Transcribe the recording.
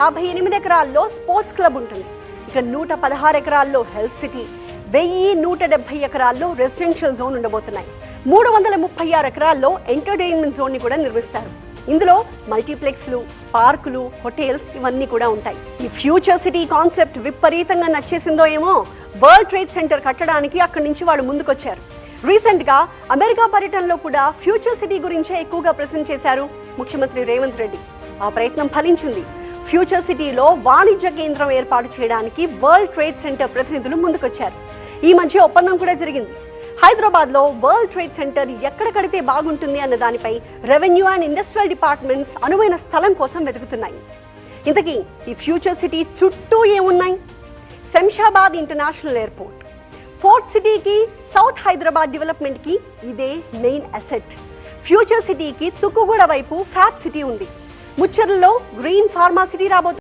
58 ఎకరాల్లో sports club ఉంటుంది. ఇక 116 ఎకరాల్లో హెల్త్ సిటీ, 1170 ఎకరాల్లో రెసిడెన్షియల్ జోన్ ఉండబోతున్నాయి. 336 ఎకరాల్లో ఎంటర్టైన్మెంట్ జోన్ ని కూడా నిర్మిస్తారు. ఇందులో మల్టీప్లెక్స్లు, పార్కులు, హోటల్స్ ఇవన్నీ కూడా ఉంటాయి. ఈ ఫ్యూచర్ సిటీ కాన్సెప్ట్ విపరీతంగా నచ్చేసిందో ఏమో వరల్డ్ ట్రేడ్ సెంటర్ కట్టడానికి అక్కడి నుంచి వాళ్ళు ముందుకొచ్చారు. రీసెంట్ గా అమెరికా పర్యటనలో కూడా ఫ్యూచర్ సిటీ గురించే ఎక్కువగా ప్రెజెంట్ చేశారు ముఖ్యమంత్రి రేవంత్ రెడ్డి. ఆ ప్రయత్నం ఫలించింది. ఫ్యూచర్ సిటీలో వాణిజ్య కేంద్రం ఏర్పాటు చేయడానికి వరల్డ్ ట్రేడ్ సెంటర్ ప్రతినిధులు ముందుకొచ్చారు. ఈ మధ్య ఒప్పందం కూడా జరిగింది. హైదరాబాద్ లో వరల్డ్ ట్రేడ్ సెంటర్ ఎక్కడ కడితే బాగుంటుంది అన్న దానిపై రెవెన్యూ అండ్ ఇండస్ట్రియల్ డిపార్ట్మెంట్స్ అనువైన స్థలం కోసం వెతుకుతున్నాయి. ఇంతకీ ఈ ఫ్యూచర్ సిటీ చుట్టూ ఏమున్నాయి? శంషాబాద్ ఇంటర్నేషనల్ ఎయిర్పోర్ట్, ఫోర్త్ సిటీకి సౌత్ హైదరాబాద్ డెవలప్మెంట్ కి ఇదే మెయిన్ అసెట్. ఫ్యూచర్ సిటీకి తుక్కుగూడ వైపు ఫ్యాబ్ సిటీ ఉంది. ముచ్చర్లలో గ్రీన్ ఫార్మా సిటీ రాబోతుంది.